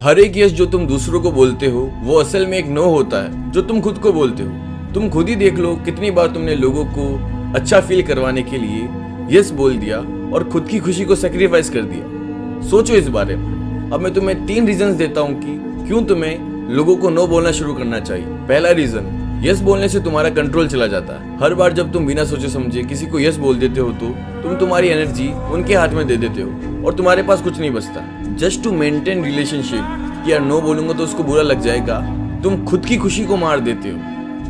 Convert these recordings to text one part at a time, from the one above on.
हर एक यस जो तुम दूसरों को बोलते हो वो असल में एक नो होता है जो तुम खुद को बोलते हो। तुम खुद ही देख लो कितनी बार तुमने लोगों को अच्छा फील करवाने के लिए यस बोल दिया और खुद की खुशी को सेक्रीफाइस कर दिया। सोचो इस बारे में। अब मैं तुम्हें 3 रीजंस देता हूँ कि क्यों तुम्हें लोगों को नो बोलना शुरू करना चाहिए। पहला रीजन, यस बोलने से तुम्हारा कंट्रोल चला जाता है। हर बार जब तुम बिना सोचे समझे किसी को यस बोल देते हो तो तुम तुम्हारी एनर्जी उनके हाथ में दे देते हो और तुम्हारे पास कुछ नहीं बचता। जस्ट टू मेंटेन रिलेशनशिप कि यार नो बोलूंगा तो उसको बुरा लग जाएगा, तुम खुद की खुशी को मार देते हो।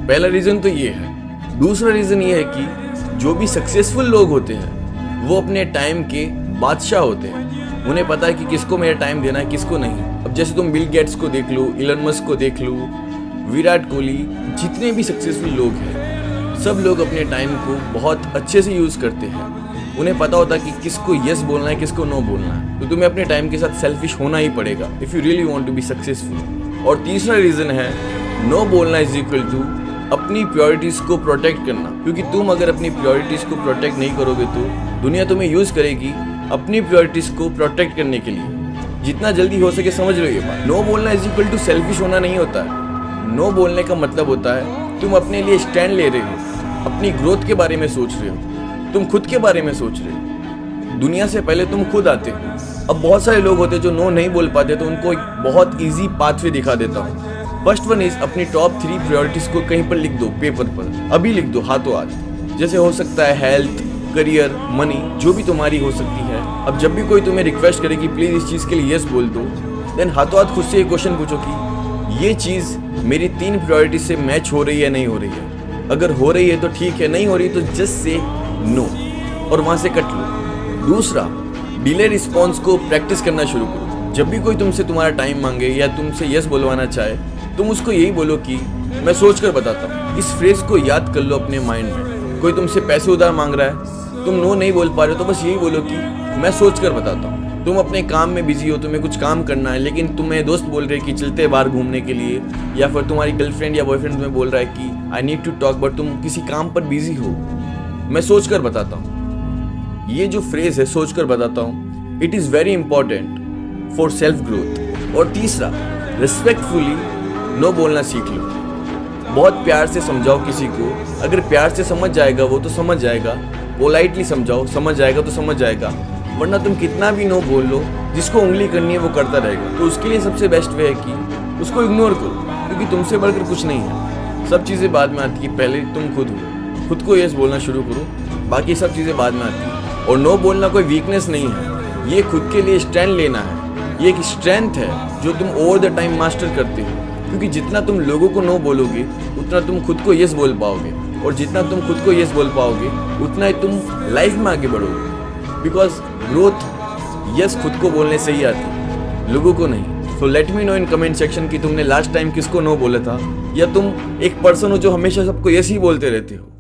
पहला रीजन तो ये है। दूसरा रीजन ये है कि जो भी सक्सेसफुल लोग होते हैं वो अपने टाइम के बादशाह होते हैं। उन्हें पता है कि किसको मेरा टाइम देना है, किसको नहीं। अब जैसे तुम बिल गेट्स को देख लो, इलन मस्क को देख लो, विराट कोहली, जितने भी सक्सेसफुल लोग हैं, सब लोग अपने टाइम को बहुत अच्छे से यूज़ करते हैं। उन्हें पता होता है कि किसको यस बोलना है, किसको नो बोलना है। तो तुम्हें अपने टाइम के साथ सेल्फिश होना ही पड़ेगा if you really want to be successful. और तीसरा रीज़न है, नो बोलना इज इक्वल टू अपनी प्रायोरिटीज़ को प्रोटेक्ट करना। क्योंकि तुम अगर अपनी प्रायोरिटीज़ को प्रोटेक्ट नहीं करोगे तो दुनिया तुम्हें यूज़ करेगी अपनी प्रायोरिटीज़ को प्रोटेक्ट करने के लिए। जितना जल्दी हो सके समझ लो ये बात। नो बोलना इज इक्वल टू सेल्फिश होना नहीं होता है। नो बोलने का मतलब होता है तुम अपने लिए स्टैंड ले रहे हो, अपनी ग्रोथ के बारे में सोच रहे हो, तुम खुद के बारे में सोच रहे हो। दुनिया से पहले तुम खुद आते हो। अब बहुत सारे लोग होते हैं जो नो नहीं बोल पाते, तो उनको एक बहुत ईजी पाथवे दिखा देता हूँ। फर्स्ट वन इज अपनी टॉप 3 प्रायोरिटीज को कहीं पर लिख दो, पेपर पर अभी लिख दो, हाथों हाथ। जैसे हो सकता है हेल्थ, करियर, मनी, जो भी तुम्हारी हो सकती है। अब जब भी कोई तुम्हें रिक्वेस्ट करे कि प्लीज इस चीज के लिए यस बोल दो, देन हाथों हाथ खुद से एक क्वेश्चन पूछो कि ये चीज मेरी 3 प्रायोरिटी से मैच हो रही है, नहीं हो रही है। अगर हो रही है तो ठीक है, नहीं हो रही तो जस्ट से नो और वहां से कट लो। दूसरा, डिले रिस्पॉन्स को प्रैक्टिस करना शुरू करो। जब भी कोई तुमसे तुम्हारा टाइम मांगे या तुमसे यस बोलवाना चाहे, तुम उसको यही बोलो कि मैं सोच कर बताता हूँ। इस फ्रेज को याद कर लो अपने माइंड में। कोई तुमसे पैसे उधार मांग रहा है, तुम नो नहीं बोल पा रहे हो, तो बस यही बोलो कि मैं सोच कर बताता हूँ। तुम अपने काम में बिजी हो, तुम्हें कुछ काम करना है, लेकिन तुम्हें दोस्त बोल रहे हैं कि चलते हैं बाहर घूमने के लिए, या फिर तुम्हारी गर्लफ्रेंड या बॉयफ्रेंड तुम्हें बोल रहा है कि I need to talk, but तुम किसी काम पर बिजी हो, मैं सोच कर बताता हूँ। ये जो फ्रेज है, सोच कर बताता हूँ, it is very important for self growth. और तीसरा, रिस्पेक्टफुली नो बोलना सीख लो। बहुत प्यार से समझाओ किसी को। अगर प्यार से समझ जाएगा वो तो समझ जाएगा। पोलाइटली समझाओ, समझ जाएगा तो समझ जाएगा। वरना तुम कितना भी नो बोल लो, जिसको उंगली करनी है वो करता रहेगा। तो उसके लिए सबसे बेस्ट वे है कि उसको इग्नोर करो, क्योंकि तुमसे बढ़कर कुछ नहीं है। सब चीज़ें बाद में आती है, पहले तुम खुद हो। खुद को यस बोलना शुरू करो, बाकी सब चीज़ें बाद में आती है। और नो बोलना कोई वीकनेस नहीं है, ये खुद के लिए स्टैंड लेना है। ये एक स्ट्रेंथ है जो तुम ओवर द टाइम मास्टर करते हो। क्योंकि जितना तुम लोगों को नो बोलोगे उतना तुम खुद को यस बोल पाओगे, और जितना तुम खुद को यस बोल पाओगे उतना ही तुम लाइफ में आगे बढ़ोगे। बिकॉज ग्रोथ यस खुद को बोलने से ही आती है, लोगों को नहीं। So let me know in comment section कि तुमने लास्ट टाइम किसको नो बोला था, या तुम एक पर्सन हो जो हमेशा सबको यस ही बोलते रहते हो।